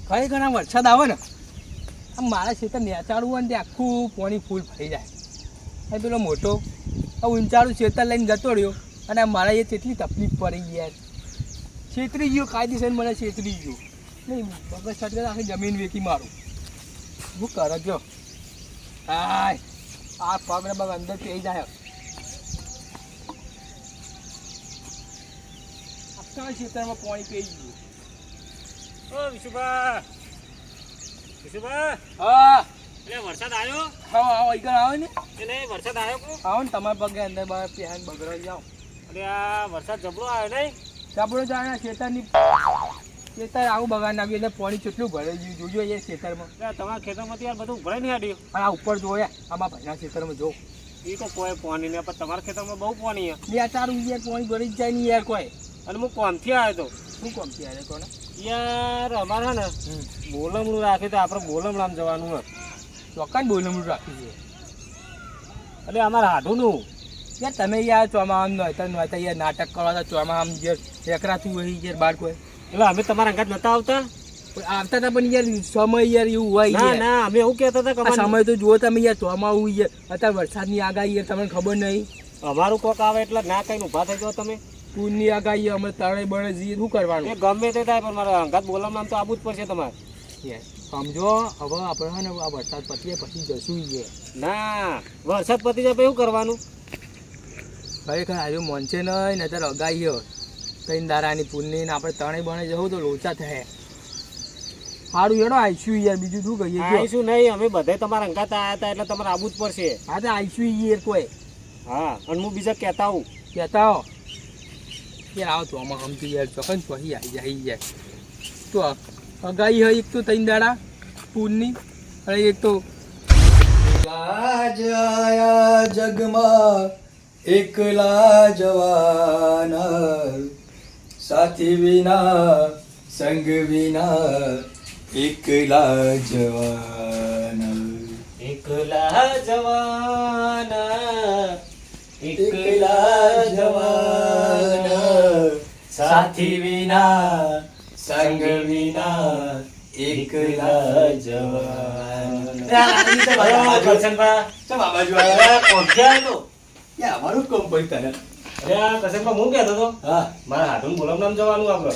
ખરેખર આ વરસાદ આવે ને આમ મારા ખેતર નેચાડવું હોય ને તે આખું પાણી ફૂલ ભરી જાય. એ પેલો મોટો આ ઊંચાળું ખેતર લઈને જતો રહ્યો અને મારા એ કેટલી તકલીફ પડી યાર. છેતરી ગયો કાયદેસર, મને છેતરી ગયો નહીં બગસ છટકે આખી જમીન વેચી મારું. શું કરે જો આ પગ બગ અંદર પી જાય. આખા ખેતરમાં પાણી પી ગયું. ઓ વિશુભા, વિશુભા, હા એટલે વરસાદ આવ્યો? હા આવો આગળ આવે ને એટલે વરસાદ આવ્યો કો? આવો ને તમારા પગે અંદર બહાર પહેન બગડાઈ જાઓ. અરે આ વરસાદ જબરો આવ્યો નહીં? ચાપડો જાણે ખેતરની ખેતર આવું બગાડ નાખ્યું એટલે પાણી કેટલું ભરે ગયું જોજો એ ખેતરમાં. એટલે તમારા ખેતરમાંથી યાર બધું ભરાઈ નહીં આડ્યું. અને આ ઉપર જોયા આમાં ભાઈના ખેતરમાં જો એ તો કોઈ પાણી નહીં, પણ તમારા ખેતરમાં બહુ પાણી છે. બે ચાર યાર પાણી ભરી જ જાય નહીં યાર કોઈ. અને હું કોમથી આવ્યો તો. શું કોમ છે યાર કોને યાર અમારે ને બોલમણું રાખ્યું તો આપણે બોલમણામ જવાનું હોય. ચોક્કસ બોલમું રાખ્યું છે. એટલે અમારે હાડુંનું યાર તમે યાર ચોમામ નહોતા યાર નાટક કરો તો ચોમામ જે એકરાતું હોય યાર બાર કોઈ. એટલે અમે તમારા અંગાત નતા આવતા? આવતા હતા પણ યાર સમય યાર એવું હોય ના ના, અમે એવું કહેતા હતા કે આ સમય તો જુઓ તમે યાર ચોમાવું યાર અત્યારે વરસાદની આગાહી યાર તમને ખબર નહીં. અમારું કોક આવે એટલે ના કઈ ઊભા થઈ જાઓ તમે. પૂરની આગાહી અમે તળે બળે જઈએ શું કરવાનું? એ ગમે તે થાય પણ મારા અંગાત બોલમણામ તો આવવું જ પડશે તમારે. યાર સમજો હવે આપણે છે ને આ વરસાદ પતીએ પછી જશું યાર. ના, વરસાદ પતી જાય પછી શું કરવાનું? ખરેખર આજે મોનશે નહીં ને અત્યારે અગાઈ ત્રણ દારાની પૂરની ને આપણે ત્રણેય બને જવું તો લોચા થાય. સારું હેડો આવીશું યાર, બીજું શું કહીએ? આવીશું નહીં, અમે બધા તમારા અંગાત આવ્યા હતા એટલે તમારે આવવું જ પડશે. હા તો આવીશું યાર કોઈ. હા, અને હું બીજા કહેતા આવું. કહેતા હો યાર આવો તો આમાં સમજી યાર ચોકન પછી આવી જાય તો અગાઈ હોય એક તો ત્રણ દાડા પૂરની અને એક તો જગમાં એકલા જવાન સાથી વિના સંગ વિના એકલા જવાન એકલા જવાન, એકલા જવાન સાથી વિના સંગ વિના એકલા જવાન. અમારું કોમ ભાઈ તને હું કહેતો હતો હા મારા હાથું બોલમણામ જવાનું આપડે.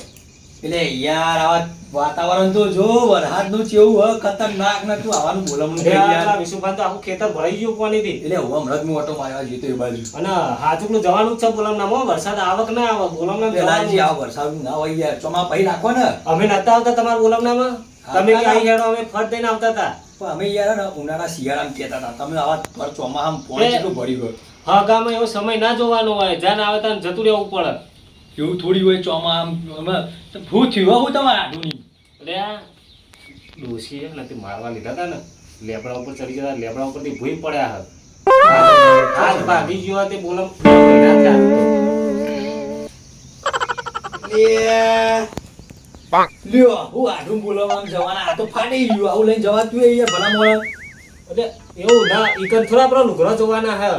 એટલે યાર આવા વાતાવરણ તો જો વરસાદ નું કેવું હોય ખતરનાક નતું આવવાનું બોલમણું યાર. વિશુભાઈ તો આખું ખેતર ભરાઈ ગયું પાણીથી. એટલે હું હમણાં જ ઓટો મારવા જતો એ બાજુ. અને હાથુકનું જવાનું જ છે બોલમણામ. વરસાદ આવક ના આવે બોલમણામ પેલાજી જવાનું. આ વરસાદ ના હોય યાર ચોમા પહી નાખો ને. અમે નતા આવતા તમારા બોલમણામાં? તમે આવતા ક્યાં હેડો અમે ફટ દઈને આવતા હતા. પણ અમે યાર ને ઉનાળા શિયાળામાં કહેતા હતા તમે આવા ચોમાહામાં પોણી કેટલું ભરી ગયો. હા ગામમાં એવો સમય ના જોવાનો હોય, જ્યાં આવે ત્યાં જતું રહેવું પડે. એવું થોડી હોય ચોમાહામાં ભૂ થયું હું તમારા આડુની. એટલે આ ડોશી નથી મારવા લીધા હતા ને, લેબડા ઉપર ચડી ગયા, લેબડા ઉપરથી ભૂઈ પડ્યા હતા. હાથ ભાગી ગયો તે બોલમ લ્યો હું આડું બોલાવવાનું જવાના આ તો ફાટી ગયું આવું લઈને જવાતું યાર ભલા મોળા. એટલે એવું ના ઈકન થોડા આપડે લુગડા જોવાના હે.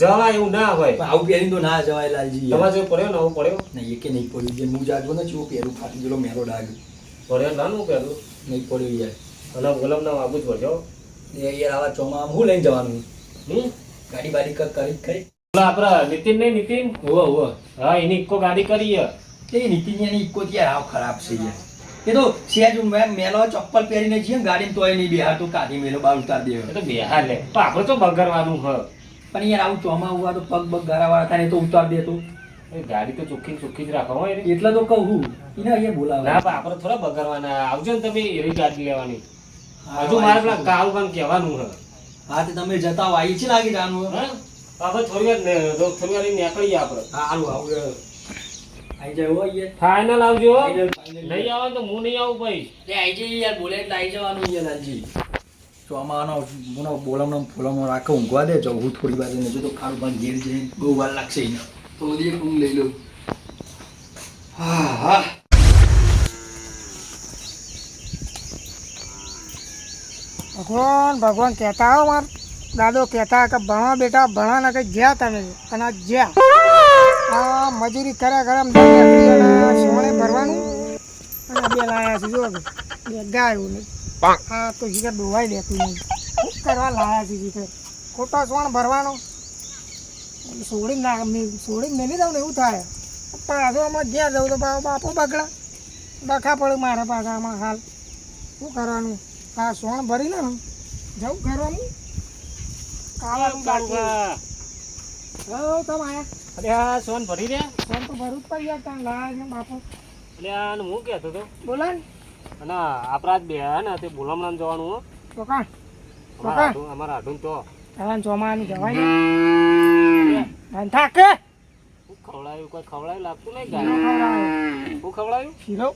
જવા એવું ના હોય. પણ આવું પહેરીને તો ના જવાય લાલજી. તમારે જો પડ્યો ને આવું પડ્યો નહીં એકે નહીં પડ્યું જે હું જાગો ને ચેવું પહેરું ફાટી ગયેલો મેરો ડાગ પડ્યો ના નું પહેલું નહીં પડ્યું યાર. અને બોલમ ના આવવું જ પડશે. એ યાર આવા ચોમામાં હું લઈને જવાનું? ગાડી બાડી કરી ખરી આપડા નીતિન નહીં નીતિન હોવા હોવા હા એની ઇકો ગાડી કરી એ નીતિની ઇકો યાર આવ ખરાબ છે યાર. એ તો સેજ મેલો ચપ્પલ પહેરીને જઈએ ગાડી તોય નહીં બેહાર તો કાઢી મેલો બાર ઉતાર દે. તો બેહાર લે તો આપણે તો બગરવાનું હ. પણ યાર આવું ચોમા ઉવા તો પગ બગ ગારાવાળા થાય તો ઉતાર દે તો ગાડી તો ચોખ્ખી જ રાખવા હોય. એટલે તો કહું એને અહીંયા બોલાવે. ના પણ આપણે થોડા બગરવાના. આવજો ને તમે એવી ગાડી લેવાની. હજુ મારે પેલા કાળુભાઈ કહેવાનું હ. હા તો તમે જતા આવી છે લાગી જાનું હા આપણે થોડી વાર નીકળીએ આપણે. સારું આવું આઈ જાય હોય યાર. ફાઇનલ આવજો. Final. નહીં આવે તો હું નહીં આવું ભાઈ. એ આઈ જાય યાર બોલે એટલે આઈ જવાનું યાર લાલજી. ચોમાનો મુનો બોલમનો ફૂલમનો રાખો ઊંઘવા દે જો હું થોડી વાર ને જો તો ખારું પણ ઘેર જઈને બહુ વાર લાગશે એને તો બધી એક ઊંઘ લઈ લો. હા હા ભગવાન કહેતા હો માર દાદો કહેતા કે ભણો બેટા ભણો ને કંઈ જ્યાં તમે અને આ જ્યાં આ મજૂરી કર્યા કરે સોણે ભરવાનું અને બે લાયા છે જો ગાયું નહીં હા તો જીગર ડોવાઈ દેતું નહીં શું કરવા લાયા છે જીગર ખોટો સોણ ભરવાનો છોડીને મેલી દઉં ને એવું થાય પાછો આમાં જ્યાં જવું તો બાપો બગડા ડખા પડે મારા પાછામાં હાલ શું કરવાનું આ સોણ ભરી ને જવું કરવાનું ખાવાનું બાકી હો તમે આયા અરે આ સોન ભરી રહ્યા સોણ તો ભરવું જ પડી જાય ત્યાં લાયા છે બાપો એટલે આને હું કહેતો હતો બોલે ને અને આપણા જ બે હે ને તે બોલામણામ જવાનું હો તો કાં અમારા હાડું તો હવે ચોમાનું જવાય ને બંધ થાકે હું ખવડાયું કોઈ ખવડાયું લાગતું નહીં શીરો ગાય ખવડાવ્યો હું ખવડાયું શીરો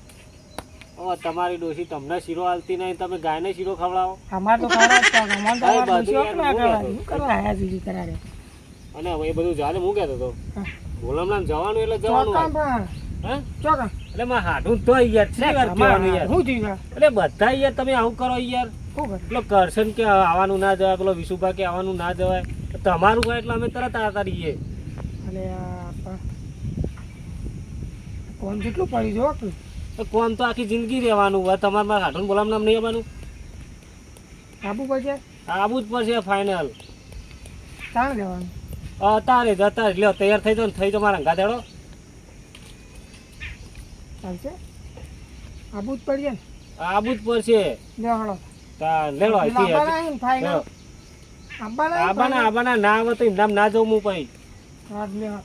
ઓ તમારી ડોશી તમને શીરો આલતી નહીં તમે ગાયને શીરો ખવડાવો અમાર તો ખરા જ છે અમાર તો હા, અમાર બધું શીરો યાર, ના હું કરાય શું કરવા આયા જીજી કરારે અને હવે એ બધું જાને હું કહેતો હતો હા. બોલામણામ જવાનું એટલે જવાનું ચોકામ હોય. પણ હે ચોકામ એટલે મારે હાડું તો યાર છે વાર કહેવાનું યાર હું થયું એટલે બધા યાર તમે આવું કરો યાર શું કરે પેલો કરશન કે આવવાનું ના જવાય પેલો વિશુભા કે આવવાનું ના જવાય તો તમારું હોય એટલે અમે તરત આવતા રહીએ અલે કોણ કેટલું પડી જો તો કોમ તો આખી જિંદગી રહેવાનું હોય તમારે મારે હાડું બોલામણામ નહીં આવવાનું આબુ પડશે આવું જ પડશે ફાઇનલ તાણ જવાનું તારે જતા એટલે તૈયાર થઈ જાવ ને થઈ જાવ મારા અંગા દેડો ચાલશે આબુ જ પડશે ને આવું જ પડશે લેવાડો લેડો અહીંથી ફાઈનલ આબાના ના આવે તો ઇનામ ના જવું હું પછી હાથ લેવા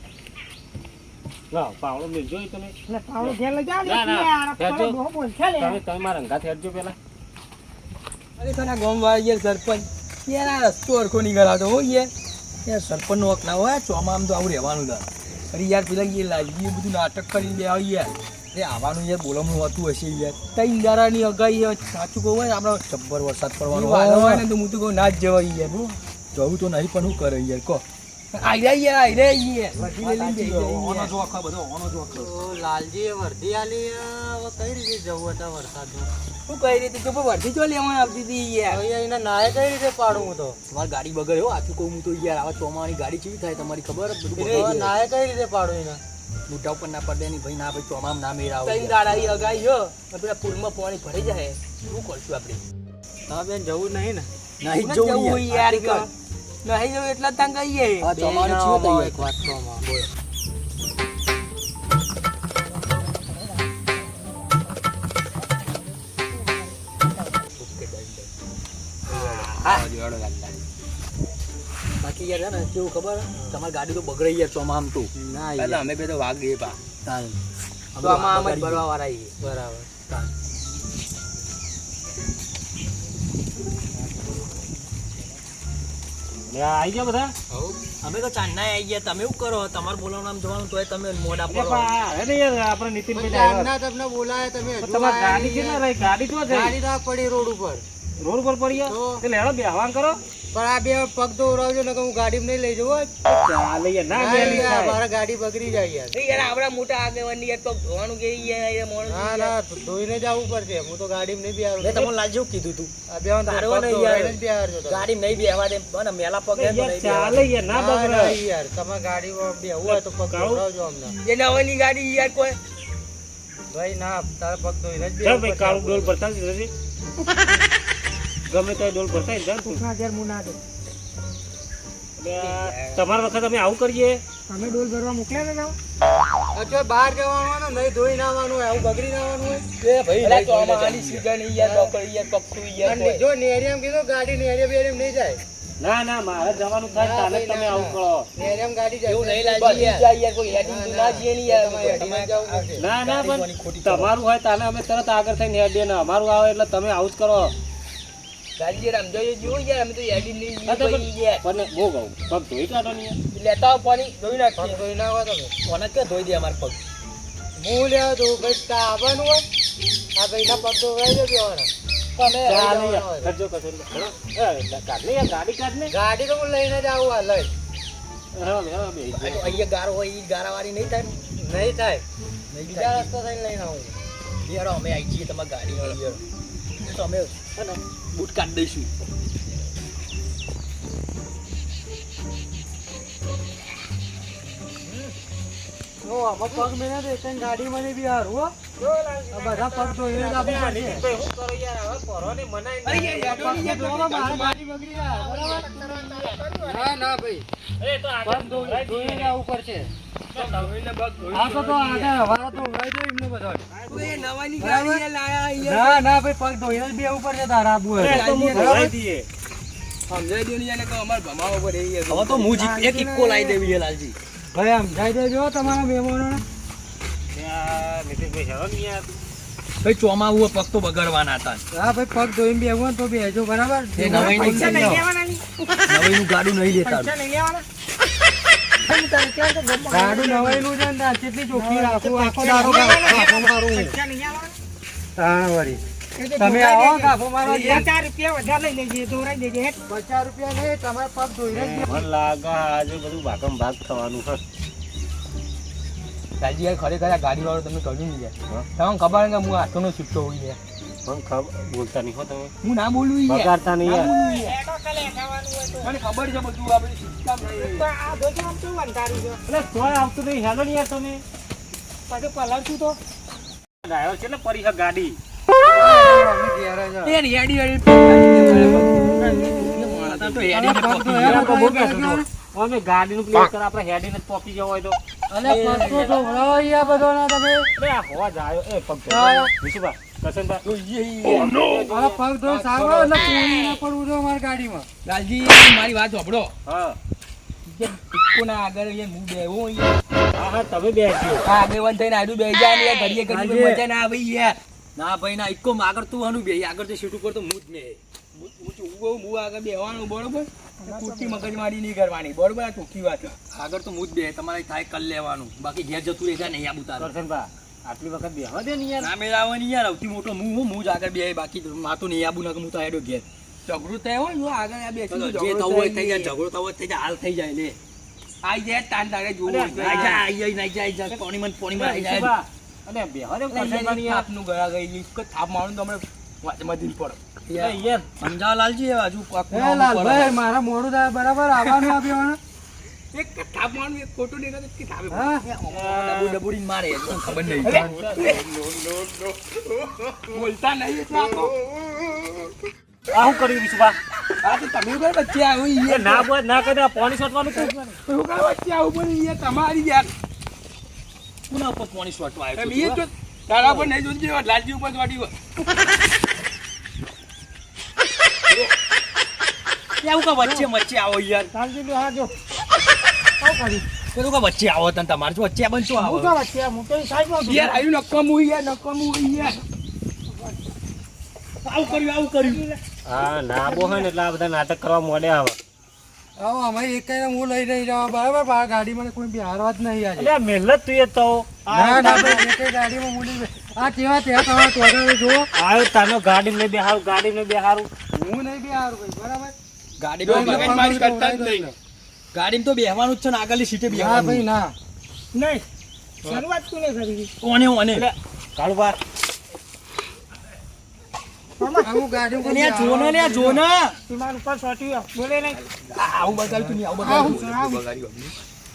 લાવ પાવડો મિલજો ઈ તમે એટલે પાવડો ઘેર લઈ જાવ ના, ના, યાર હેડજો. બહુ બોલ છે લે તમે મારા અંગા હેડજો પેલા અરે તને ગામવાળા યાર સરપંચ યાર આ રસ્તો અરખો નહીં કરાવતો હો યાર સરપંચનો હક ના હોય ચોમામ તો આવું રહેવાનું છે અરે યાર પેલા એ લાગી બધું નાટક કરી લે યાર એ આવવાનું યાર બોલવાનું હોતું હશે યાર તઈ દારાની અગાઈ સાચું કહું હોય આપણે જબ્બર વરસાદ પડવાનો હોય ને તો હું તો કહું ના જ જવાય યાર હું જવું તો નહીં પણ શું કરે યાર કહો આઈ યાર લાલજી વર્ધી આલી હવે કઈ રીતે જવું હતા વરસાદમાં શું કઈ રીતે જો વર્ધી જો લેવા આવતી હતી યાર હવે એને નાય કઈ રીતે પાડું હું તો તમારી ગાડી બગડે હો આખું કહું હું તો યાર આવા ચોમાની ગાડી કેવી થાય તમારી ખબર જ બધું હવે નાય કઈ રીતે પાડું એને મોઢા ઉપર ના પડે નહીં ભાઈ ના ભાઈ ચોમામ ના મેળાવ તઈ દાડા અગાઈ હો પેલા પુલમાં પાણી ભરી જાય શું કરશું આપણે હા બેન જવું નહીં ને નહીં જવું યાર નહીં જવું એટલા તંગ કહીએ બે જણામાં એક વાત કહું માં. બોલો. બાકી યાર છે ને કેવું ખબર તમારી ગાડી તો બગડાઈ યાર ચોમામ તો ના એટલે યાર. અમે બે તો વાગ ગયે પા તાન. તો આમાં આમ જ ભરવા વાળા છીએ બરાબર આવી ગયા બધા અમે તો ચાંદના આવી ગયા તમે એવું કરો તમારે બોલાવવાનું આમ જવાનું તોય તમે મોડા એટલે પડો અરે યાર આપણે નીતિનભાઈ પણ driver. જાનના તમને બોલાયા તમે હજુ તમારી ગાડી આયા કેટલા રહી ગાડી તો ગાડી ના પડી રોડ ઉપર રોડ પર પડી તો? એટલે હેડો બેહવાન કરો પણ આ બે પગ દોરાવજો ને હું ગાડી નહીં લઈ જવું ચાલે યાર ના ના બેલી યાર, થાય. મારા ગાડી બગડી જાય યાર યાર આપડા મોટા આગેવાની યાર તો ધોવાનું કે યાર મોણસ ના ના ધોઈને જ આવવું પડશે હું તો ગાડી નહીં બિહારું મેં તમને લાલ જેવું કીધું તું આ બેવાન તો તારો પગ નહીં દોરાઈને યાર. જ બિહારજો તમે. ગાડી નહીં બેહવા દે બને મેલા પગ યાર ચાલે યાર ના ના, બગડે ના યાર તમે ગાડીમાં બેહવું હોય તો પગ કાળું? દોરાવજો અમને જે નવાની ગાડી યાર કોઈ ભાઈ ના તારા પગ ધોઈને જ ચાલ બેહવું ભાઈ કાળું ડોલ પડશે. ભરતા જ રહેજે. ગમે તો ડોલ ભરતા જ જા તું. ના ઘેર હું ના દે એટલે આ તમારા વખત અમે આવું કરીએ અમે ડોલ ભરવા મોકલ્યા ને અચ્છા બહાર જવાનું નહીં ધોઈને આવવાનું હોય આવું બગડી આવવાનું હોય એ ભાઈ અલા તો આમાં આની સીઝન યાર બકરી યાર પકડું યાર અને જો નેરિયમ કીધું ગાડી નેરિયમ બેરિયમ નહીં જાય ના ના મારે જવાનું થાય ના, તાને જ ભાઈ, તમે ના, આવું ના. કરો નેરિયમ ગાડી જાય એવું નહીં લાગી યાર કોઈ હેડિંગ તો ના જીએ નહીં યાર તમારે હેડીને જ જવું પડશે. ના ના ગાડી પણ કોની ખોટી કરો. તમારું હોય તાને અમે તરત આગળ થઈને હેડીએ ને અમારું આવે એટલે તમે આવું જ કરો ગાડી યાર આમ જોઈએ જો યાર અમે તો હેડિંગ નહીં હા, તો ભાઈ યાર પણ હું કહું પગ ધોઈ કાઢો ને યાર. લેતા આવો પાણી ધોઈ પગ નાખીએ ધોઈને આવો તમે કોને કે ધોઈ દે અમાર પગ હું લેવા દઉં ભાઈ ત્યાં આવવાનું હોય આ ભાઈના પગ ધોવડાવી દો બેવાના. તમે ચાલે જવાનું યાર હોય. કરજો કચોરી. હેડો. એ, કાઢ ને યાર ગાડી કાઢ ને ગાડી તો હું લઈને જ આવું હાલ જ. હેડો, હેડો, બેસી જાઓ. અહીંયા ગારો હોય ઈ ગારાવાળી નહીં થાય નહીં થાય નહીં બીજા થાય રસ્તો થઈને લઈને આવું યાર અમે આવી જઈએ તમારી ગાડી વાળી યાર તો અમે હે ને બૂટ કાઢી દઈશું આમાં પગ મેળ્યા તો એક ગાડી મને બી હારું હો આ બધા પગ તો એ જ આપવું પડશે. ભાઈ હું કરો યાર હવે પોરોને મનાઈ અરે યાર, યાર, યાર, જોવો, મારી ગાડી બગડી જાય, બરાબર? ના ના ભાઈ, એ તો પગ ધોઈને આવવું પડશે. ધોઈને પગ ધોઈ આ તો આગળ હવારે તો ઉભરાઈ જાય એમને બધા. તું એ નવાની ગાડી એ લાયા યાર. ના ના ભાઈ, પગ ધોઈને જ બેહવું પડશે તારા આબુ હોય. એ તો હું ધોઈ દઈએ. સમજાઈ દો ને યાર, કે અમાર ભમાવો પડે યાર. હવે તો હું એક ઇક્કો લાવી દેવી છે લાલજી. ભાઈ સમજાઈ દેજો તમારા મહેમાનોને. યાર નીતિનભાઈ હેરો ને યાર. ભાઈ ચોમાવું હોય, પગ તો બગાડવાના હતા. હા ભાઈ, પગ ધોઈને બેહવું હોય ને તો બેહજો, બરાબર? એ નવાઈ નહીં પૈસા નહીં સમજાવો. લેવાના નહીં. નવાઈનું ગાડું નહીં લેતા. પૈસા નહીં લેવાના. ખાલી તારે ક્યાં તો ગમમાં ગાડું નવાઈનું છે ને તાર કેટલી ચોખ્ખી રાખું, આખો દાડો કાપો મારું. પૈસા નહીં લેવાના. હા વળી. એ તો તમે ધોરાઈ આવો દેજે. કાપો મારવા બે ચાર રૂપિયા વધારે લઈ લેજે, ધોરાઈ દેજે. હેઠ. 50 રૂપિયા નહીં, તમારે પગ ધોઈને જ બેહવું. મને લાગે આજે બધું ભાગમ ભાગ થવાનું છે. લાલજી યાર, ખરેખર આ ગાડીવાળો તમે કહ્યું નહીં યાર. તમને ખબર છે કે હું હાથોનો છૂટો હોય યાર. મને ખબર બોલતા નહીં હો તમે. હું ના બોલું યાર. બગાડતા નહીં ના યાર. બોલું યાર. હેઠો કાલે ખાવાનું હોય તો. મને ખબર છે બધું, આપણે સિસ્ટમ તો આ ધોજો આમ કેવું અંધારું છે. એટલે તોય આવતું નહીં હેલો ને યાર તમે. પાછું પલાળશું તો. ડ્રાઈવર છે ને પરી છે ગાડી. અમે ઘેર જ આવો. યાર યાડી વાળી તો પગ યાડી ધોયા તો બહુ બેઠો વગર તો. અમે ગાડીનું પ્લેસ કર આપણે હેડીને જ પોકી જવો હોય તો. અલે પગ તો ધોવડાવો યાર બધાના તમે. અરે આ હોવા જ આવ્યો. એ પગ હા. વિશુભા, કરશનભા. મારા પગ ધોઈને સારો એટલે કોઈ ના પડવું જો અમારી ગાડીમાં. લાલજી મારી વાત સાંભળો. હા ઇક્કોના આગળ યાર હું બેહું યાર. હા હા તમે બેસજો. આ આગેવાન થઈને આડું બેહી જાય ને યાર, ઘડીએ ઘડીએ લાલજી. મજા ના આવે યાર. ના ભાઈ ના, ઇક્કો માં આગળ તું આનું બેહી, આગળ જે સીટ ઉપર તો હું જ ને હું આગળ બેહવાનું, બરોબર? ખોટી મગજમારી નહીં કરવાની, બરોબર? આ ચોખ્ખી વાત છે. આગળ તો હું જ બે, તમારે થાય કરી લેવાનું, બાકી ઘેર જતું રહેશે નહીં આ ઉતારો. કરશનભા, આટલી વખત બેહવા દે ને યાર. ના મેળવવાની યાર, સૌથી મોટો હું જ આગળ બે, બાકી તો માતું નહીં આબુ, હું તો હેડો ઘેર. ઝઘડું થાય હોય જો આગળ આ બેસી જે થવું હોય થઈ જાય, ઝઘડો થવો થઈ જાય, હાલ થઈ જાય લે. આઈ જાય તાન તારે જોવું અરે, હોય. આઈ જાય, આઈ જાય, આઈ જાય, આઈ જાય, પોણીમાં ને પોણીમાં આઈ જાય. વિશુભા, અને બેહવા દે કરશનભાની યાર. થાપનું ગયા ગઈ, એક જ થાપ મારું તો હમણાં વાંચમાં દીન પડે. અરે યાર સમજાવો લાલજી, હવે હજુ પાકું એ નામ લાલભાઈ, પડે. મારા મોડું થાય બરાબર, આવવાનું આપ્યું. એક થાપ મારું, એક ખોટું નહીં કરતું, કે થાપે હા. ડબુ ડબુડીને મારે, તમને ખબર નહીં. બોલતા નહીં એટલે આ તો. આ શું કર્યું વિશુભા? આ તો તમે કોઈ વચ્ચે આવું એ યાર. ના બોલ ના કરી પાણી છોટવાનું કોણ કરે? હું કોઈ વચ્ચે આવું પણ યાર, તમારી યાર. કોના ઉપર પાણી છોટવા આવ્યો એમ છું ઈ તું, જો તારા પર નહીં જોઈ જેવા, લાલજી ઉપર વાડી હોય. કેવું કા વચ્ચે વચ્ચે આવો યાર. ચાલજી લો, હા જો. આવું કર્યું. કેવું કા વચ્ચે આવો તને, તમારે જો વચ્ચે બનશો હું આવો તો વચ્ચે આવું. તો એ સાઈડમાં ઉભી યાર. રહો. આવ્યું નકામું યાર, નકામું યાર. આવું કર્યું, આવું કર્યું. હા ના બો હોય ને એટલે આ બધા નાટક કરવા મોડ્યા હવે. આવો અમે એક હું લઈ નહીં જાવ બરાબર, આ ગાડીમાં કોઈ બિહારવા જ નહીં આજે. એટલે મહેનત તું એ તો ના ના ભાઈ, એક ગાડીમાં મૂડી આ કેવા ત્યાં તમારા તોડાવે જુઓ. આવ્યો તાનો ગાડી ને બેહારું, ગાડી ને બેહારું. હું નહીં બિહારું ભાઈ, બરાબર. ગાડીમાં મગજમારી કરતા જ નહીં. ગાડીમાં તો બેહવાનું જ છે ને, આગળની સીટે ના ભાઈ બેહવાનું. ના. નહીં. શરૂઆત કોને કરી? કોને કોને એટલે કાળુબા આવું ગાડીમાં કોઈ જોને લે, જોને. સીમાન ઉપર સોટ્યું. બોલે નહીં. આવું બગાડ્યું તું નહીં, આવું આવું બગાડ્યું. બગાડ્યું.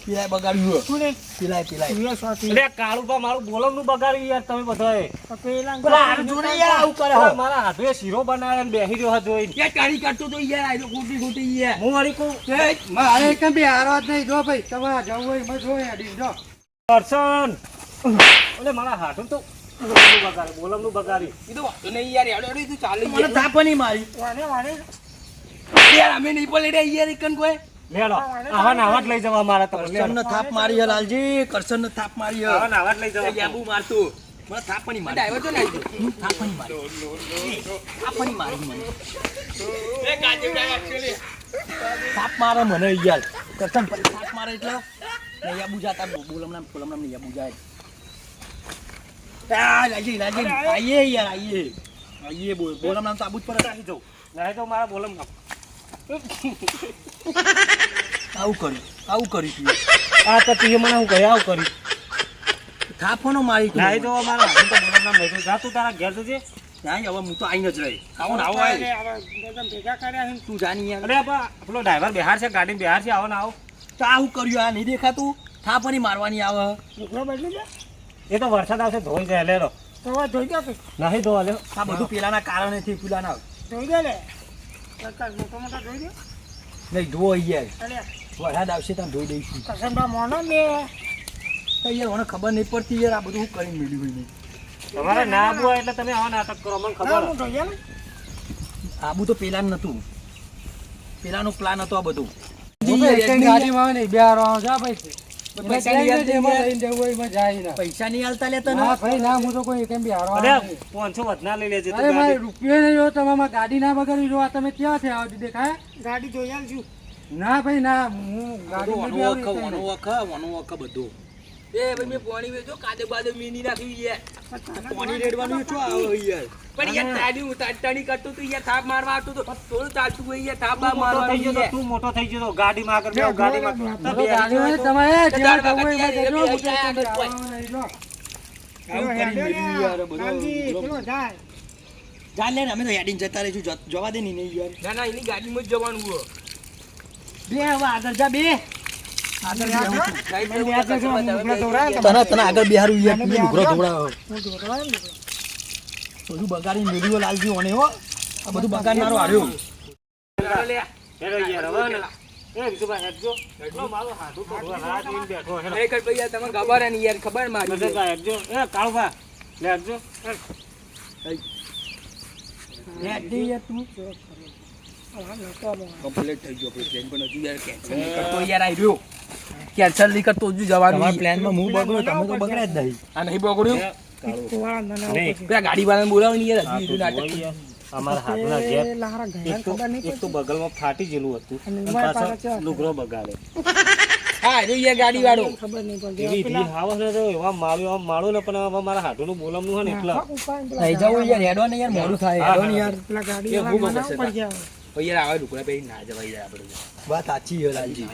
પેલાય બગાડ્યું. કોને? પેલાય પેલાય. સીએ સોટ્યું. એટલે કાળુબા મારું બોલમ નું બગાડ્યું યાર તમે બધાએ. તો પેલા પેલા હારું જોને યાર, આવું કરે અરે હો. મારા હાથે શીરો બનાવ્યો ને બેહી રહ્યો હતો જોઈને. યાર કાઢી કાઢતો તો યાર, આયરો ખોટી ખોટી યાર. હું વળી કહું એ, મારે એક બિહારવા જ નહીં. જો ભાઈ તમારે જવું હોય એમાં જો હેડી જો. કરશન એટલે મારા હાથું તો બોલમ નું બગાડ્યું. એ તો વાંધો નહીં યાર, હેડો હેડો, તું ચાલે મને થાપ નહીં મારી. વાને વાને. યાર અમે નહીં પડે રે યાર, એકન કોઈ. લેડો આવા ને આવા જ લઈ જવા મારા તો કરશનને થાપ મારી હે લાલજી, કરશનને થાપ મારી હે. આવા ને આવા જ લઈ જવા. યાબુ મારતું. મને થાપ પણ નહીં મારી. ડ્રાઈવર તો નહીં. થાપ પણ નહીં મારી. થાપ પણ નહીં મારી મને. એ કાજે ડ્રાઈવર થાપ મારે મને યાર. કરશન પણ થાપ મારે એટલે નહીં યાબુ જાતા, બોલમનામ કોલમનામ નહીં યાબુ જાય. આ લાલજી લાલજી આઈએ યાર, આઈએ આઈએ, બોલમનામ તો આબુ જ પડે. રાખી જાઉં નહીં તો મારા બોલમ આવું કર્યું, આવું કર્યું તું. આ તો તું મને હું કહે આવું કર્યું. થાપોનો મારી તું. નહીં તો મારા હાથું તો બોલમ નામ નહીં જા તું તારા ઘેર જજે. નહીં હવે હું તો આઈને જ રહી. આવો ને આવો અરે, આય. હવે બધા ભેગા કર્યા છે. તું જાની યાર. અરે બા પેલો ડ્રાઈવર બિહાર છે, ગાડી બિહાર છે, આવો ને આવો. તો આવું કર્યું, આ નહીં દેખાતું. થાપની મારવાની આવે. ઢોકળો બદલી દે. એ તો વરસાદ આવશે ધોઈ જાય લેરો. તો હવે ધોઈ દો કે નહીં તો હાલ્યો આ બધું પેલાના કારણેથી પેલાના ધોઈ દે લે મોટા મોટા ધોઈ દે નહીં ધોવો યાર અલ્યા વરસાદ આવશે ત્યાં ધોઈ દઈશું કસમડા મોનો ને તો યાર મને ખબર નહીં પડતી યાર આ બધું હું કરી મેળ્યું હોય નહીં તમારે ના આબુ હોય એટલે તમે આવા નાટક કરો મને ખબર હું ધોઈ ને આબુ તો પેલાનું નતું પેલાનો પ્લાન હતો આ બધું ગાડીમાં નહીં બેહારવાનો જા ભાઈ પૈસા નહીં આલતા જેમાં યાર. લઈને જવું હોય એમાં જાય ના. પૈસા નહીં હાલતા લેતા ના ને ભાઈ ના હું તો કોઈ કેમ બેહારવાનો અરે નહીં. 500 વધના લઈ લેજે તું અરે મારે ગાડી. રૂપિયો નહીં જો તમે ગાડી ના બગાડવી જો આ તમે ક્યાં થયા આવતી દેખાય ગાડી ધોઈ આલશું ના ભાઈ ના હું ગાડી બધું નહીં વનો બેહારવી વખા, વનો વખા બધું એ ભાઈ મેં પાણી વેચો કાદે બાદે મીની નાખ્યું યાર પાણી રેડવાનું શું આવે યાર પણ યાર તાડી હું તાડી કરતો તો યાર થાપ મારવા આવતો તો થોડું ચાલતું હોય યાર થાપ તું મોટો થઈ ગયો તો, મારવાનું તું મોટો થઈ ગયો તો ગાડીમાં આગળ બેહો, ગાડીમાં તો ગાડી હોય તમે જેવા જવું હોય એમાં જજો. હું તો યાર, કેમ બેહારવાનો નહીં જો. આવું કરી મેળવ્યું યાર કાલજી બધું પેલો જાય જાન લે ને અમે તો હેડીને જતા રહીશું જવા દે ને નહીં યાર ના ના એની ગાડીમાં જ જવાનું હોય બે હવે આગળ જા બે તને તને આગળ બિહારું યાર તું લુગરો ધોવડાવો હું ધોરવાય ને બધું બગાડી મેળવ્યો લાલજી ઓને હો આ બધું બગાડનારો હાર્યો હેડો યાર હવે ને એ વિશુભાઈ હેડજો હેડજો મારો હાથું તો રાત લઈને બેઠો હેડો તમે ખબર ને યાર ખબર બધા હેડજો એ કાળુભા લે હેડજો કમ્પ્લીટ થઈ ગયો પ્લેન પણ હજુ યાર કેન્સલ નહીં કરતો યાર આવી રહ્યો કેન્સલ નહીં કરતો હજુ જવાનું તમારા પ્લાનમાં હું બગડ્યો તમે તો બગડ્યા જ નહીં આ નહીં બગડ્યું નહીં પેલા ગાડી વાળાને બોલાવો ને યાર હજુ એટલું નાટક યાર, અમારા હાથના ઘેર લારા ઘણા એક તો ખબર નહીં એક તો બગલમાં ફાટી ગયેલું હતું અને અને ઉમાય પાછો પાછા લુગરો બગાડે હા જો યાર ગાડી વાળો ખબર નહીં પડતી એવી રી હાવસ ને તો એવા માળું ને પણ હવે મારા હાથુનું બોલમનું હોય ને એટલે નહીં જવું યાર હેડો ને યાર મોડું થાય હેડો ને યાર પેલા ગાડી એ ભૂખ વાળા હશે પડી ગયા પછી યાર આવે ઢુકડા પછી ના જવાય યાર આપણે વાત સાચી છે લાલજી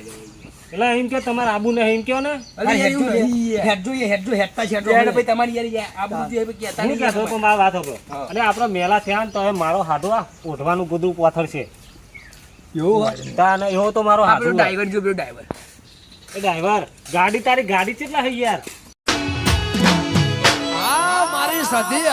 એટલે એમ કે તમારે આબુ ને એમ કયો ને હું કહેતો પણ મારી વાત સાંભળો. અને આપણે મેલા થયા ને તો હવે મારો હાથો આ ઓઢવાનું ગોદરું પાથર છે તાને એવો તો મારો હાથો એ ડ્રાઈવર ગાડી તારી ગાડી કેટલા થઈ યાર મારી સધી